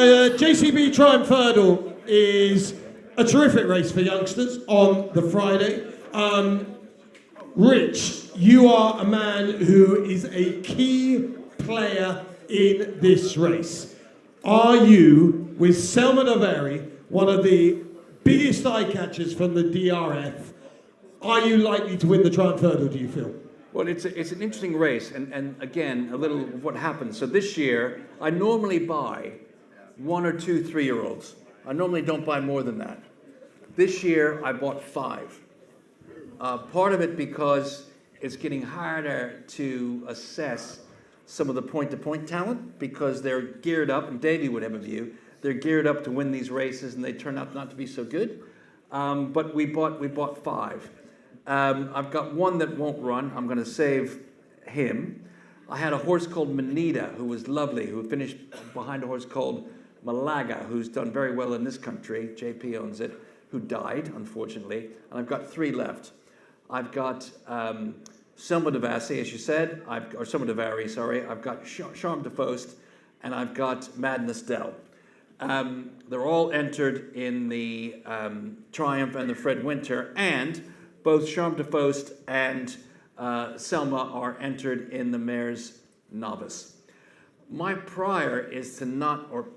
JCB Triumph Hurdle is a terrific race for youngsters on the Friday. Rich, you are a man who is a key player in this race. Are you, with Selma Davary, one of the biggest eye catchers from the DRF, are you likely to win the Triumph Hurdle, do you feel? Well, it's an interesting race, and again, a little of what happens. So this year, I normally buy 1 or 2 3-year-olds. I normally don't buy more than that. This year, I bought 5. Part of it because it's getting harder to assess some of the point-to-point talent because they're geared up, and Davy would have a view, they're geared up to win these races and they turn out not to be so good. But we bought 5. I've got one that won't run. I'm going to save him. I had a horse called Manita, who was lovely, who finished behind a horse called Malaga, who's done very well in this country. JP owns it, who died, unfortunately. And I've got 3 left. I've got Selma Davary, as you said, or Selma Davary, sorry. I've got Charme de Faust, and I've got Madness Dell. They're all entered in the Triumph and the Fred Winter, and both Charme de Faust and Selma are entered in the Mare's Novice. My prior is to not, or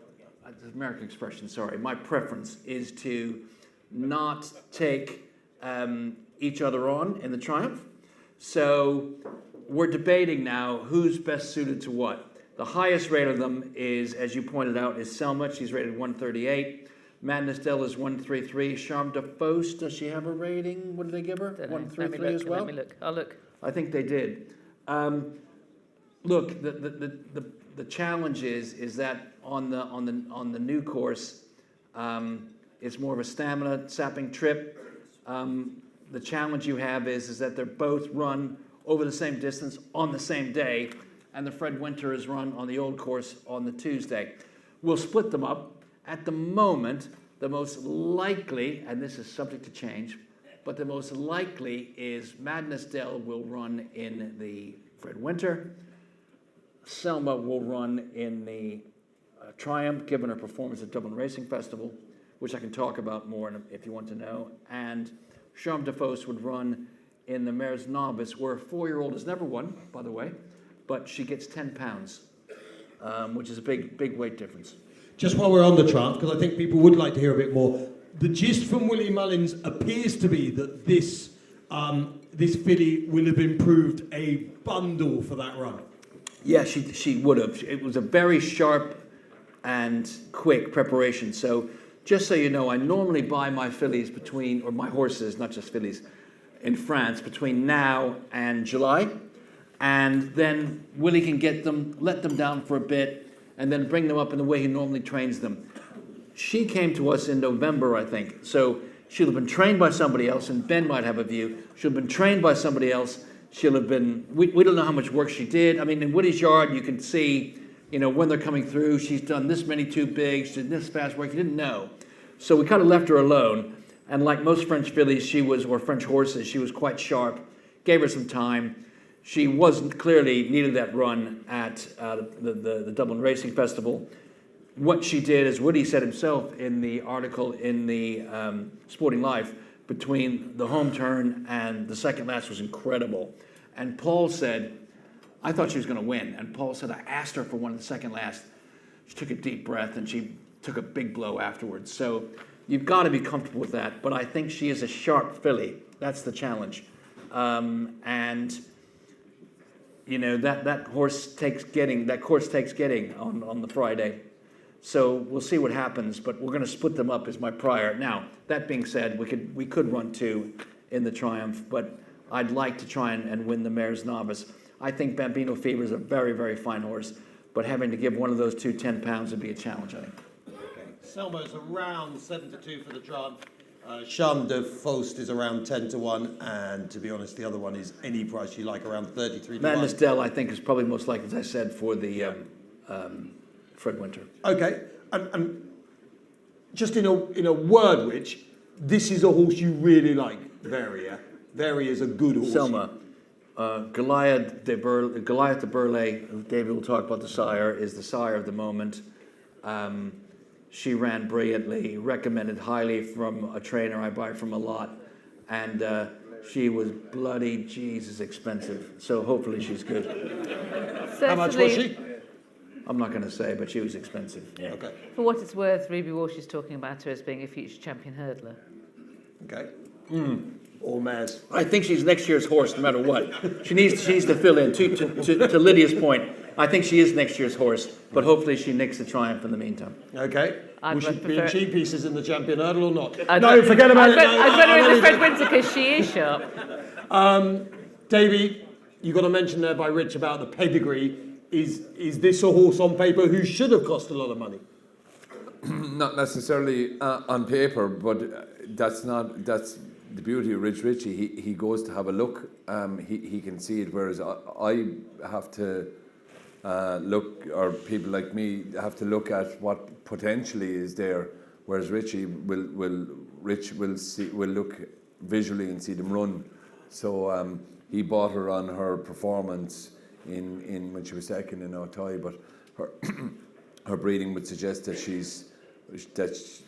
American expression, sorry, my preference is to not take each other on in the Triumph. So we're debating now who's best suited to what. The highest rate of them is, as you pointed out, is Selma. She's rated 138. Madness Dell is 133. Charme de Faust, does she have a rating? What did they give her? 133 as well? Let me look. I'll look. I think they did. Look, the challenge is that on the new course, it's more of a stamina sapping trip. The challenge you have is that they're both run over the same distance on the same day, and the Fred Winter is run on the old course on the Tuesday. We'll split them up. At the moment, the most likely, and this is subject to change, but the most likely is Madness Dell will run in the Fred Winter. Selma will run in the Triumph, given her performance at Dublin Racing Festival, which I can talk about more if you want to know. And Charme de Faust would run in the Mare's Novice, where a 4-year-old has never won, by the way, but she gets 10 pounds, which is a big weight difference. Just while we're on the Triumph, because I think people would like to hear a bit more, the gist from Willie Mullins appears to be that this filly will have improved a bundle for that run. Yeah, she would have. It was a very sharp and quick preparation. So just so you know, I normally buy my fillies or my horses, not just fillies, in France between now and July. And then Willie can get them, let them down for a bit, and then bring them up in the way he normally trains them. She came to us in November, I think. So she'll have been trained by somebody else, and Ben might have a view. She'll have been trained by somebody else. She'll have been, we don't know how much work she did. I mean, in Woody's yard, you can see, when they're coming through, she's done this many too big, she did this fast work, you didn't know. So we kind of left her alone. And like most French fillies, or French horses, she was quite sharp, gave her some time. She wasn't clearly needed that run at the Dublin Racing Festival. What she did, as Woody said himself in the article in the Sporting Life, between the home turn and the second last was incredible. And Paul said, I thought she was going to win. And Paul said, I asked her for one of the second last. She took a deep breath and she took a big blow afterwards. So you've got to be comfortable with that. But I think she is a sharp filly. That's the challenge. That course takes getting on the Friday. So we'll see what happens, but we're going to split them up as my prior. Now, that being said, we could run 2 in the Triumph, but I'd like to try and win the Mare's Novice. I think Bambino Fever is a very, very fine horse, but having to give one of those 2 10 pounds would be a challenge, I think. Okay. Selma's around 7-2 for the Triumph. Charme de Faust is around 10-1, and to be honest, the other one is any price you like, around 33-1. Madness Dell, I think, is probably most likely, as I said, for the Fred Winter. Okay, and just in a word, which this is a horse you really like, Varia. Varia is a good horse. Selma, Goliath de Burle, who David will talk about the sire, is the sire of the moment. She ran brilliantly, recommended highly from a trainer I buy from a lot. And she was bloody Jesus expensive. So hopefully she's good. How much was she? I'm not going to say, but she was expensive. Yeah. Okay. For what it's worth, Ruby Walsh is talking about her as being a future champion hurdler. Okay. All mares. I think she's next year's horse, no matter what. She needs to fill in. To Lydia's point, I think she is next year's horse, but hopefully she nicks the Triumph in the meantime. Okay. Will she be in cheap pieces in the champion hurdle or not? Forget about it. I'd better in the Fred Windsor because she is sharp. Davy, you got a mention there by Rich about the pedigree. Is this a horse on paper who should have cost a lot of money? Not necessarily on paper, but that's the beauty of Ricci. He goes to have a look. He can see it, whereas I have to look, or people like me have to look at what potentially is there. Whereas Ricci will look visually and see them run. So he bought her on her performance in when she was second in Otay, but her breeding would suggest that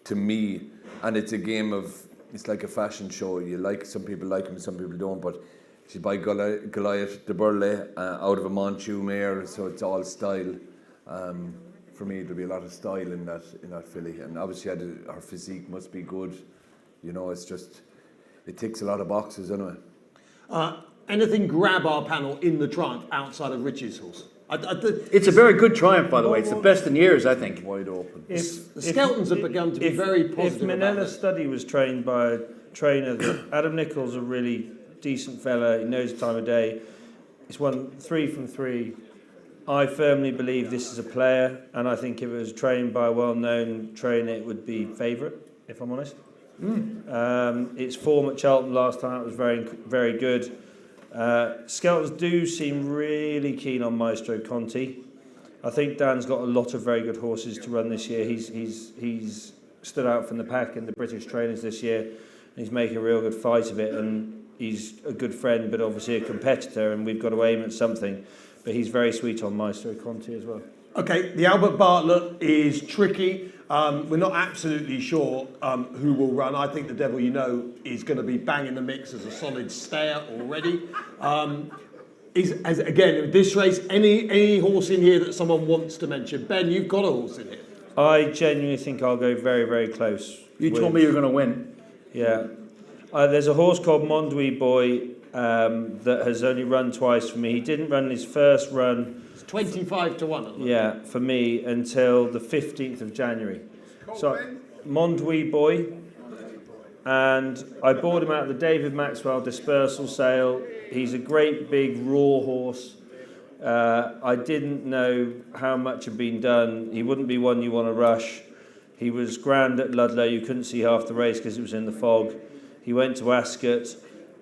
to me, and it's a game of, it's like a fashion show. Some people like him, some people don't, but she's by Goliath de Burle out of a Monteau mare, so it's all style. For me, there'll be a lot of style in that filly, and obviously her physique must be good. It's just, it ticks a lot of boxes anyway. Anything grab our panel in the Triumph outside of Richie's horse? It's a very good Triumph, by the way. It's the best in years, I think. Wide open. The Skeltons have begun to be very positive. If Manella's study was trained by a trainer, Adam Nichols, a really decent fella, he knows the time of day. He's won 3 from 3. I firmly believe this is a player, and I think if it was trained by a well-known trainer, it would be favourite, if I'm honest. Its form at Cheltenham last time was very, very good. Skeltons do seem really keen on Maestro Conti. I think Dan's got a lot of very good horses to run this year. He's stood out from the pack in the British trainers this year, and he's making a real good fight of it. And he's a good friend, but obviously a competitor, and we've got to aim at something. But he's very sweet on Maestro Conti as well. Okay, the Albert Bartlett is tricky. We're not absolutely sure who will run. I think the Devil You Know is going to be banging the mix as a solid stayer already. Again, this race, any horse in here that someone wants to mention? Ben, you've got a horse in here. I genuinely think I'll go very, very close. You told me you were going to win. Yeah. There's a horse called Mondui Boy that has only run twice for me. He didn't run his first run. 25 to 1. Yeah, for me until the 15th of January. So, Mondui Boy. And I bought him out of the David Maxwell dispersal sale. He's a great big raw horse. I didn't know how much had been done. He wouldn't be one you want to rush. He was grand at Ludlow. You couldn't see half the race because it was in the fog. He went to Ascot.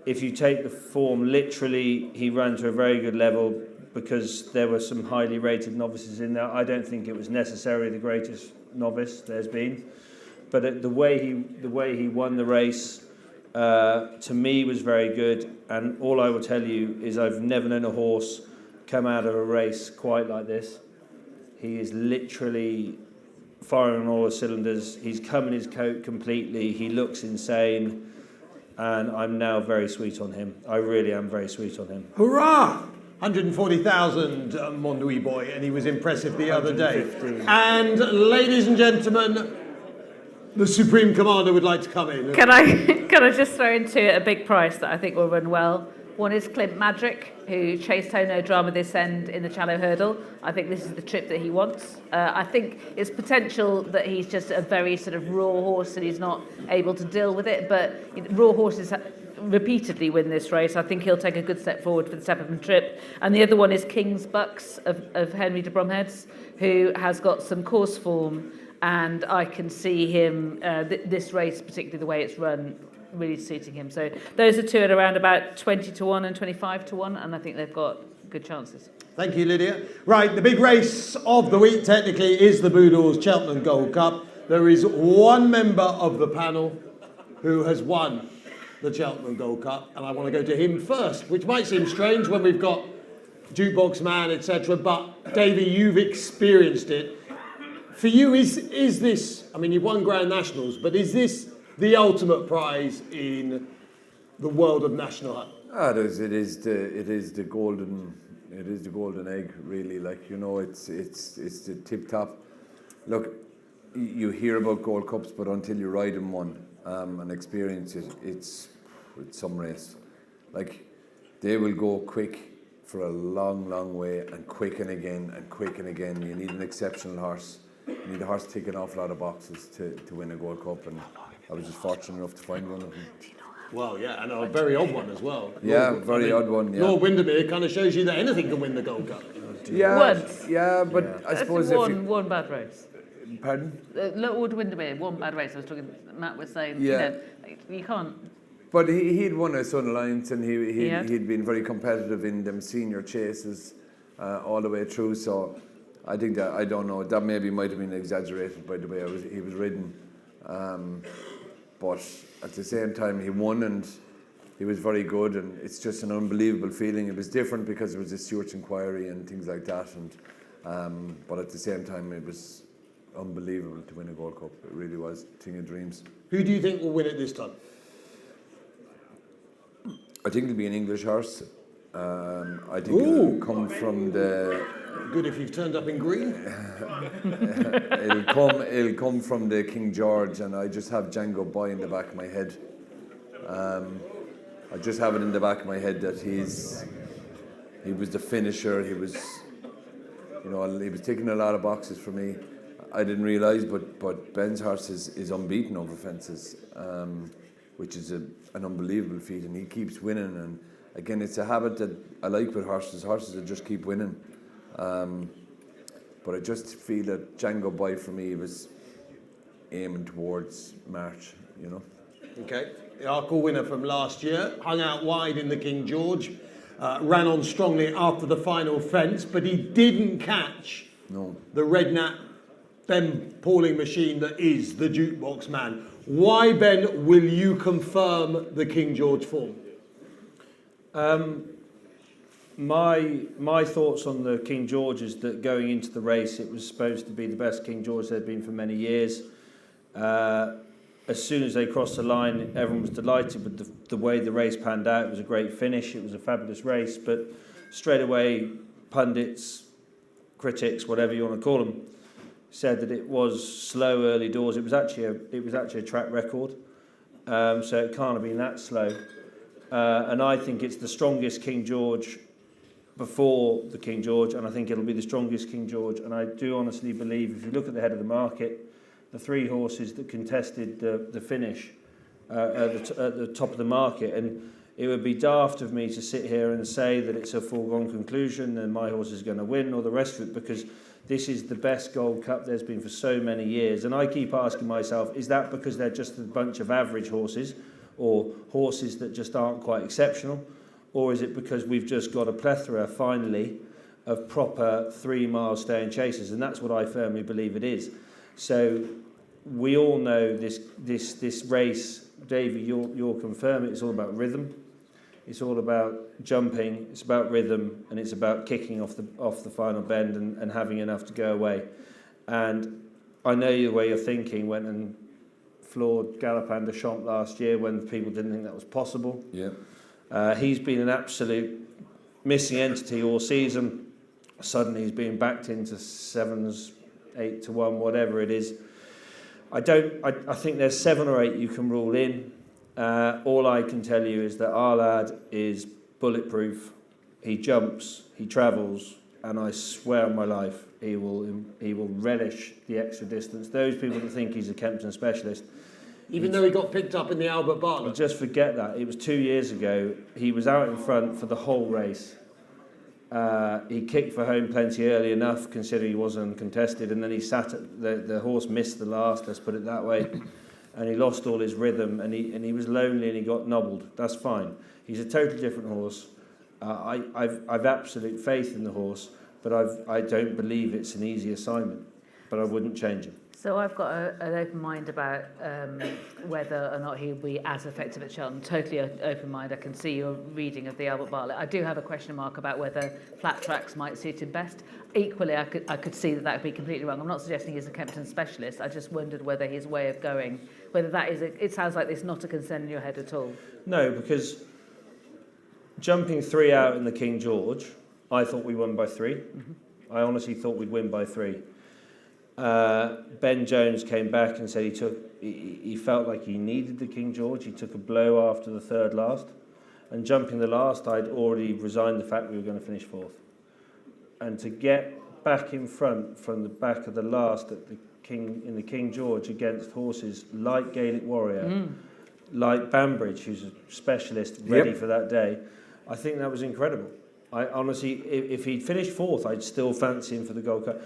If you take the form literally, he ran to a very good level, because there were some highly rated novices in there. I don't think it was necessarily the greatest novice there's been, but the way he won the race, to me, was very good. And all I will tell you is I've never known a horse come out of a race quite like this. He is literally firing on all the cylinders. He's come in his coat completely. He looks insane, and I'm now very sweet on him. I really am very sweet on him. Hurrah! 140,000 Mondui Boy, and he was impressive the other day. And ladies and gentlemen, the Supreme Commander would like to come in. Can I just throw into a big price that I think will run well? One is Clint Madrick, who chased home no drama this end in the Challow Hurdle. I think this is the trip that he wants. I think it's potential that he's just a very sort of raw horse and he's not able to deal with it, but raw horses repeatedly win this race. I think he'll take a good step forward for the Chapman trip. And the other one is King's Bucks of Henry de Bromhead's, who has got some course form, and I can see him, this race, particularly the way it's run, really suiting him. So those are two at around about 20 to 1 and 25 to 1, and I think they've got good chances. Thank you, Lydia. Right, the big race of the week technically is the Boodles Cheltenham Gold Cup. There is one member of the panel who has won the Cheltenham Gold Cup, and I want to go to him first, which might seem strange when we've got Jukebox Man, etc., but Davy, you've experienced it. For you, is this? I mean, you've won Grand Nationals, but is this the ultimate prize in the world of national hunt? It is the golden egg, really. Like, you know, it's the tip top. Look, you hear about Gold Cups, but until you ride in one and experience it, it's some race. Like, they will go quick for a long, long way and quicken again and quicken again. You need an exceptional horse. You need a horse to tick an awful lot of boxes to win a Gold Cup, and I was just fortunate enough to find one of them. Well, yeah, and a very odd one as well. Yeah, very odd one, yeah. Lord Windermere kind of shows you that anything can win the Gold Cup. Yeah, Once. yeah, but I suppose one bad race. Pardon? Lord Windermere, one bad race. I was talking. Matt was saying, Yeah. you can't. But he'd won a Sun Alliance, and had? he'd been very competitive in them senior chases all the way through. So I think that, I don't know, that maybe might have been exaggerated by the way he was ridden. But at the same time, he won, and he was very good, and it's just an unbelievable feeling. It was different because there was a Stewart's inquiry and things like that, and but at the same time, it was unbelievable to win a Gold Cup. It really was a thing of dreams. Who do you think will win it this time? I think it'll be an English horse. I think it'll come from the. Good if you've turned up in green. It'll come from the King George, and I just have Django Boy in the back of my head. I just have it in the back of my head that he was the finisher. He was ticking a lot of boxes for me. I didn't realise, but Ben's horse is unbeaten over fences, which is an unbelievable feat, and he keeps winning. And again, it's a habit that I like with horses. Horses that just keep winning. But I just feel that Django Boy for me was aiming towards March, you know. Okay. The Arkle winner from last year hung out wide in the King George, ran on strongly after the final fence, but he didn't catch the Red Nat Ben Pauling machine that is the jukebox man. Why, Ben, will you confirm the King George form? My thoughts on the King George is that going into the race, it was supposed to be the best King George there'd been for many years. As soon as they crossed the line, everyone was delighted with the way the race panned out. It was a great finish. It was a fabulous race, but straight away, pundits, critics, whatever you want to call them, said that it was slow early doors. It was actually a track record, so it can't have been that slow. And I think it's the strongest King George before the King George, and I think it'll be the strongest King George. And I do honestly believe, if you look at the head of the market, the three horses that contested the finish at the top of the market, and it would be daft of me to sit here and say that it's a foregone conclusion and my horse is going to win or the rest of it, because this is the best Gold Cup there's been for so many years. And I keep asking myself, is that because they're just a bunch of average horses or horses that just aren't quite exceptional? Or is it because we've just got a plethora, finally, of proper 3 mile staying chasers? And that's what I firmly believe it is. So we all know this race, Davy, you'll confirm it, it's all about rhythm. It's all about jumping, it's about rhythm, and it's about kicking off the final bend and having enough to go away. And I know the way you're thinking, went and floored Galopin de Champs last year when people didn't think that was possible. Yeah. He's been an absolute missing entity all season. Suddenly he's being backed into 7s, 8 to 1, whatever it is. I think there's 7 or 8 you can rule in. All I can tell you is that our lad is bulletproof. He jumps, he travels, and I swear on my life, he will relish the extra distance. Those people that think he's a Kempton specialist, Even though he got picked up in the Albert Bartlett. just forget that. It was 2 years ago. He was out in front for the whole race. He kicked for home plenty early enough, considering he wasn't uncontested, and then he sat at the horse missed the last, let's put it that way, and he lost all his rhythm, and he was lonely and he got nobbled. That's fine. He's a totally different horse. I've absolute faith in the horse, but I don't believe it's an easy assignment. But I wouldn't change him. So I've got an open mind about whether or not he'll be as effective at Cheltenham. Totally open mind. I can see your reading of the Albert Bartlett. I do have a question mark about whether flat tracks might suit him best. Equally, I could see that would be completely wrong. I'm not suggesting he's a Kempton specialist. I just wondered whether his way of going, whether that is, it sounds like it's not a concern in your head at all. No, because jumping 3 out in the King George, I thought we won by 3. Mm-hmm. I honestly thought we'd win by 3. Ben Jones came back and said he felt like he needed the King George. He took a blow after the third last, and jumping the last, I'd already resigned the fact we were going to finish 4th. And to get back in front from the back of the last at in the King George against horses like Gaelic Warrior, like Banbridge, who's a specialist ready for that day, I think that was incredible. I honestly, if he'd finished 4th, I'd still fancy him for the Gold Cup.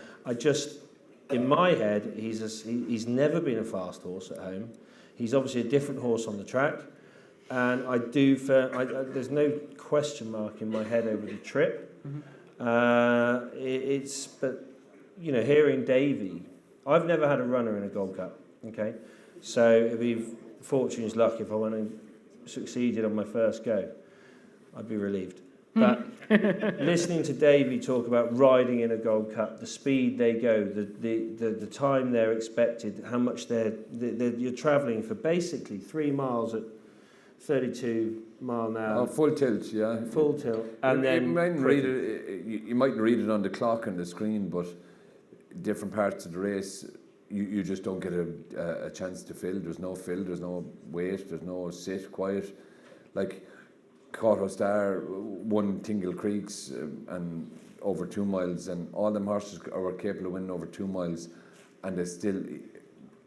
In my head, he's never been a fast horse at home. He's obviously a different horse on the track, and there's no question mark in my head over the trip. Mm-hmm. But hearing Davy, I've never had a runner in a Gold Cup. Okay, so it'd be fortune's luck if I went and succeeded on my first go. I'd be relieved. But listening to Davy talk about riding in a Gold Cup, the speed they go, the time they're expected, how much you're travelling for basically 3 miles at 32 mile an hour. Oh, full tilt, yeah. Full tilt. And then you mightn't read it on the clock and the screen, but different parts of the race, you just don't get a chance to fill. There's no fill, there's no wait, there's no sit, quiet. Like Caught Star won Tingle Creeks and over 2 miles, and all them horses were capable of winning over 2 miles, and they still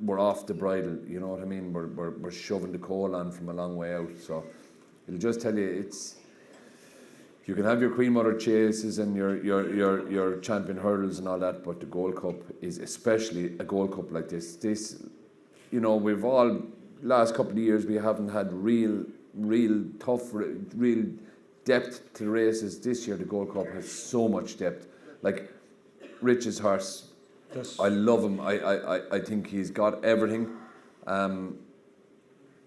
were off the bridle. You know what I mean? We're shoving the coal on from a long way out. So it'll just tell you you can have your Queen Mother chases and your champion hurdles and all that, but the Gold Cup is, especially a Gold Cup like this. We've all last couple of years we haven't had real tough, real depth to races. This year the Gold Cup has so much depth. Like Ricci's horse, I love him. I think he's got everything.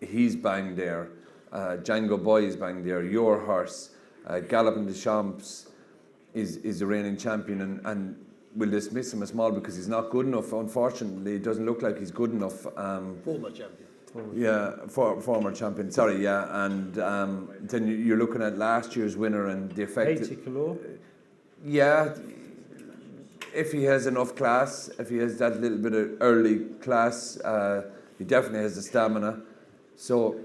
He's bang there. Django Boy is bang there. Your horse, Galloping the Champs, is the reigning champion, and we'll dismiss him as small because he's not good enough. Unfortunately, it doesn't look like he's good enough. Former champion. Former champion. Sorry, yeah, and then you're looking at last year's winner and the effect. Yeah, if he has enough class, if he has that little bit of early class, he definitely has the stamina. So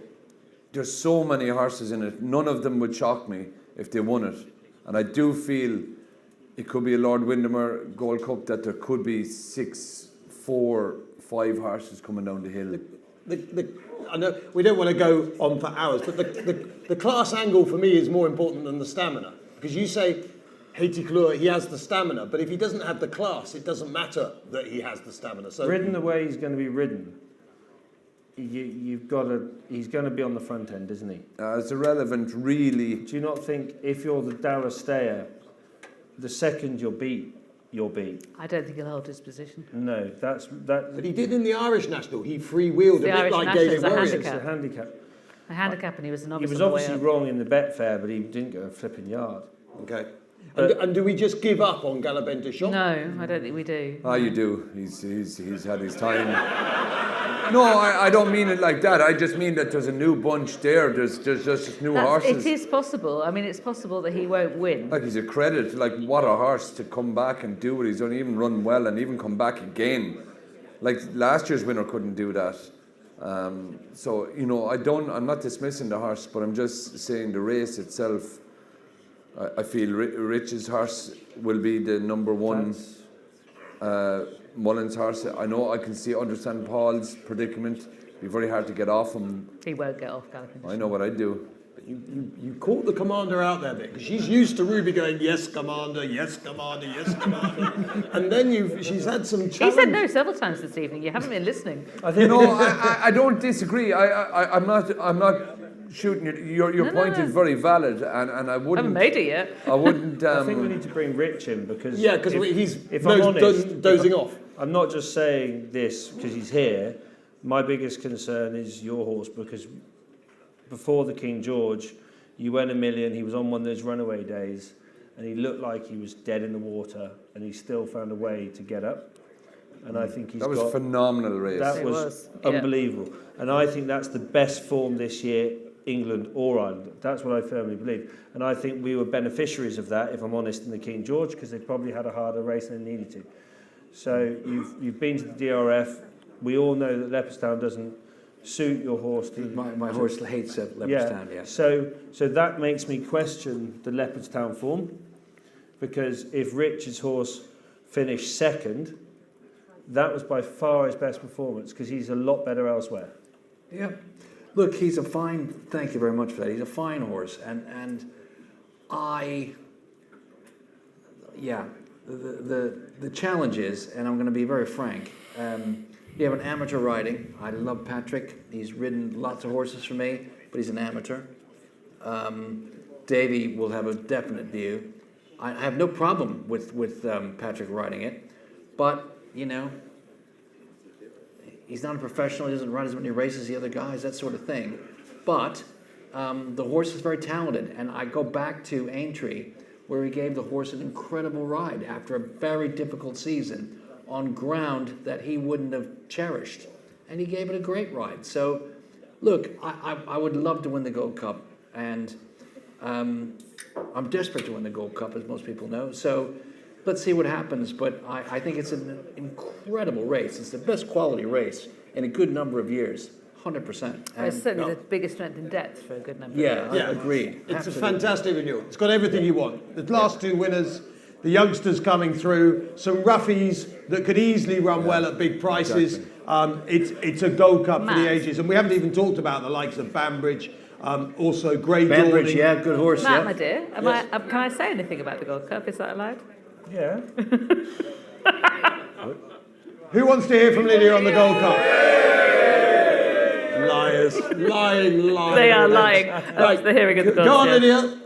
there's so many horses in it. None of them would shock me if they won it, and I do feel it could be a Lord Windermere Gold Cup that there could be 6, 4, 5 horses coming down the hill. I know we don't want to go on for hours, but the class angle for me is more important than the stamina. Because you say, Haiti Klur, he has the stamina, but if he doesn't have the class, it doesn't matter that he has the stamina. So ridden the way he's going to be ridden, he's going to be on the front end, isn't he? It's irrelevant, really. Do you not think if you're the Dallas Stayer, the second you're beat? I don't think he'll hold his position. No, that's that. But he did in the Irish National. He freewheeled a bit Irish like National's Gaelic a Warriors. It's a handicap. A handicap, and he was a novice. He was on the way obviously up. wrong in the Betfair, but he didn't go a flipping yard. Okay. And do we just give up on Galloping the Champs? No, I don't think we do. You do. He's had his time. No, I don't mean it like that. I just mean that there's a new bunch there. There's just new horses. It is possible. I mean, it's possible that he won't win. Like, he's a credit. Like, what a horse to come back and do it. He's only even run well and even come back again. Like, last year's winner couldn't do that. So, I'm not dismissing the horse, but I'm just saying the race itself. I feel Rich's horse will be the number one. Mullins' horse, I know I can understand Paul's predicament. It'd be very hard to get off him. He won't get off Galloping. I know what I'd do. But you caught the commander out there, because she's used to Ruby going, yes, commander, yes, commander, yes, commander. And then she's had some challenge. He said no several times this evening. You haven't been listening. I don't disagree. I'm not shooting you. Your point is very valid, and I wouldn't. I haven't made it yet. I wouldn't. I think we need to bring Rich in because he's if I'm honest, dozing off. I'm not just saying this because he's here. My biggest concern is your horse, because before the King George, you went 1 million, he was on one of those runaway days, and he looked like he was dead in the water, and he still found a way to get up. And I think That was a phenomenal race. That It was was, yeah. unbelievable. And I think that's the best form this year, England or Ireland. That's what I firmly believe. And I think we were beneficiaries of that, if I'm honest, in the King George, because they probably had a harder race than they needed to. So you've been to the DRF. We all know that Leopardstown doesn't suit your horse. My horse hates Leopardstown, yeah. So that makes me question the Leopardstown form, because if Rich's horse finished second, that was by far his best performance, because he's a lot better elsewhere. Yeah. Look, he's a fine, thank you very much for that. He's a fine horse. And the challenge is, and I'm going to be very frank, you have an amateur riding. I love Patrick. He's ridden lots of horses for me, but he's an amateur. Davy will have a definite view. I have no problem with Patrick riding it, but, you know, he's not a professional. He doesn't ride as many races as the other guys, that sort of thing. But the horse is very talented, and I go back to Aintree, where he gave the horse an incredible ride after a very difficult season on ground that he wouldn't have cherished, and he gave it a great ride. So, look, I would love to win the Gold Cup, and I'm desperate to win the Gold Cup, as most people know. So let's see what happens, but I think it's an incredible race. It's the best quality race in a good number of years, 100%. It's certainly the biggest strength in depth for a good number Yeah, of years. agreed. It's Absolutely. a fantastic renewal. It's got everything you want. The last two winners, the youngsters coming through, some roughies that could easily run well at big prices. Exactly. It's a Gold Cup for the Matt. ages, and we haven't even talked about the likes of Banbridge, also Grey Banbridge, Dawning. yeah, good horse, Matt, yeah. my dear, can I say anything about the Gold Cup? Is that allowed? Yeah. Who wants to hear from Lydia on the Gold Cup? Liars, lying. They are lying. That's the hearing of the gods. Go on, yeah. Lydia.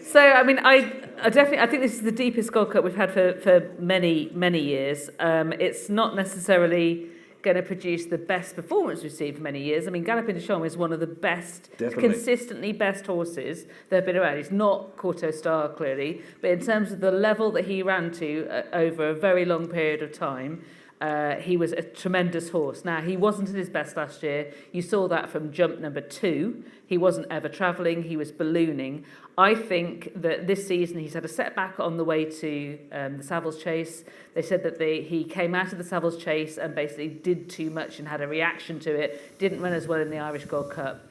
So, I mean, I think this is the deepest Gold Cup we've had for many years. It's not necessarily going to produce the best performance we've seen for many years. I mean, Galloping de Champs is one of the best, Definitely. consistently best horses that have been around. He's not Courteau Star, clearly, but in terms of the level that he ran to over a very long period of time, he was a tremendous horse. Now, he wasn't at his best last year. You saw that from jump number 2. He wasn't ever travelling. He was ballooning. I think that this season he's had a setback on the way to the Savills Chase. They said that he came out of the Savills Chase and basically did too much and had a reaction to it. Didn't run as well in the Irish Gold Cup.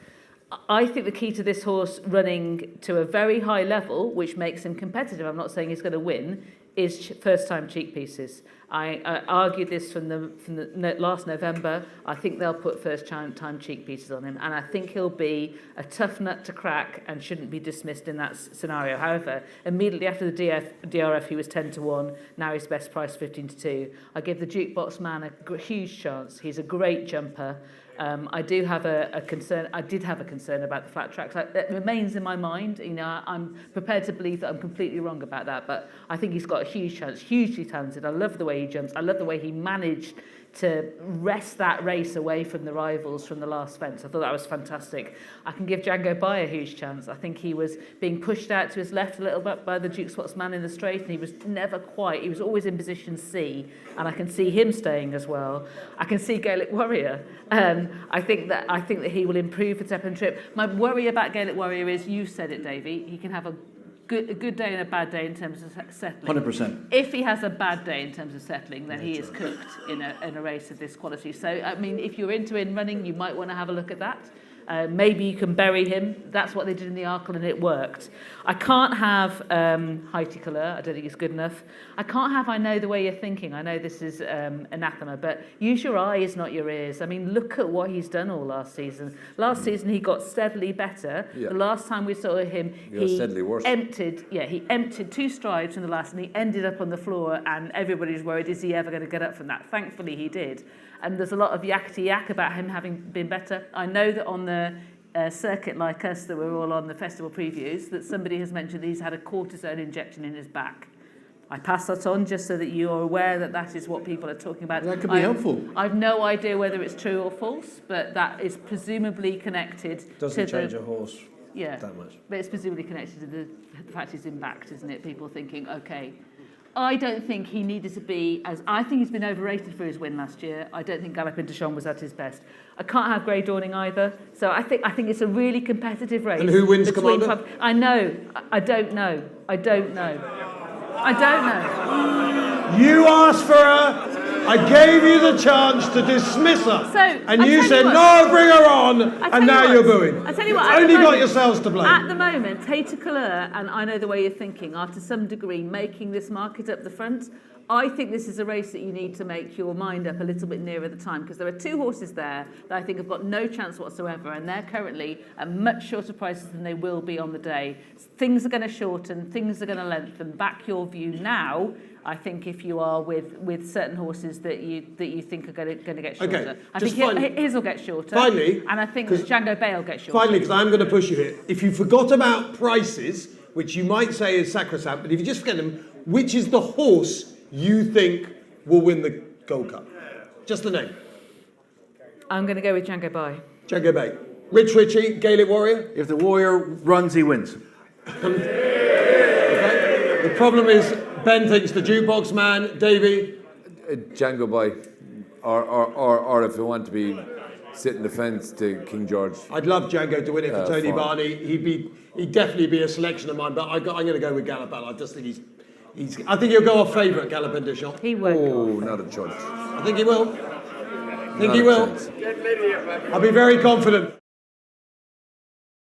I think the key to this horse running to a very high level, which makes him competitive, I'm not saying he's going to win, is first-time cheek pieces. I argued this from the last November. I think they'll put first-time cheek pieces on him, and I think he'll be a tough nut to crack and shouldn't be dismissed in that scenario. However, immediately after the DRF, he was 10-1. Now he's best price 15-2. I give the Jukebox Man a huge chance. He's a great jumper. I do have a concern. I did have a concern about the flat tracks. That remains in my mind. You know, I'm prepared to believe that I'm completely wrong about that, but I think he's got a huge chance. Hugely talented. I love the way he jumps. I love the way he managed to wrest that race away from the rivals from the last fence. I thought that was fantastic. I can give Django Bai a huge chance. I think he was being pushed out to his left a little bit by the Duke's Watts Man in the straight, and he was never quite. He was always in position C, and I can see him staying as well. I can see Gaelic Warrior. I think that he will improve for Teppan Trip. My worry about Gaelic Warrior is, you said it, Davy, he can have a good day and a bad day in terms of settling. 100%. If he has a bad day in terms of settling, then he is cooked in a race of this quality. So, I mean, if you're into in running, you might want to have a look at that. Maybe you can bury him. That's what they did in the Arkle, and it worked. I can't have Haiti Colour. I don't think it's good enough. I can't have I Know the Way You're Thinking. I know this is anathema, but use your eyes, not your ears. I mean, look at what he's done all last season. Last season, he got steadily better. Yeah. The last time we saw him, he steadily worse. emptied 2 strides from the last, and he ended up on the floor, and everybody's worried, is he ever going to get up from that? Thankfully, he did. And there's a lot of yakety yak about him having been better. I know that on the circuit like us, that we're all on the festival previews, that somebody has mentioned that he's had a cortisone injection in his back. I pass that on just so that you are aware that that is what people are talking about. That could be helpful. I've no idea whether it's true or false, but that is presumably connected Doesn't to change the... a horse Yeah, that much. but it's presumably connected to the fact he's in backed, isn't it? People thinking, okay, I don't think he needed to be as... I think he's been overrated for his win last year. I don't think Galopin de Champs was at his best. I can't have Grey Dawning either. So I think it's a really competitive race. And who wins, between Commander? I know. I don't know. I don't know. I don't know. You asked for her. I gave you the chance to dismiss her. So, and I you tell said, what, no, bring her on. I tell And you now what, you're booing. I tell you what, You've at the only got moment- yourselves to blame. At the moment, Tater Colour, and I know the way you're thinking, are to some degree making this market up the front. I think this is a race that you need to make your mind up a little bit nearer the time, because there are two horses there that I think have got no chance whatsoever, and they're currently at much shorter prices than they will be on the day. Things are going to shorten, things are going to lengthen. Back your view now. I think if you are with certain horses that you think are going to get shorter. Okay, I just think his will get shorter. Finally, and I think that Django Bay will get shorter. Finally, because I'm going to push you here. If you forgot about prices, which you might say is sacrosanct, but if you just forget them, which is the horse you think will win the Gold Cup? Just the name. I'm going to go with Django Bay. Django Bay. Ricci, Gaelic Warrior. If the Warrior runs, he wins. Okay. The problem is Ben thinks the jukebox man. Davy. Django Boy, or if you want to be sitting the fence to King George. I'd love Django to win it for Tony fine. Barney. He'd definitely be a selection of mine, but I'm going to go with Galopin. I just think I think he'll go off favourite, Galopin de Champs. He won't go. Oh, not a chance. I think he will. Not a chance. I'll be very confident.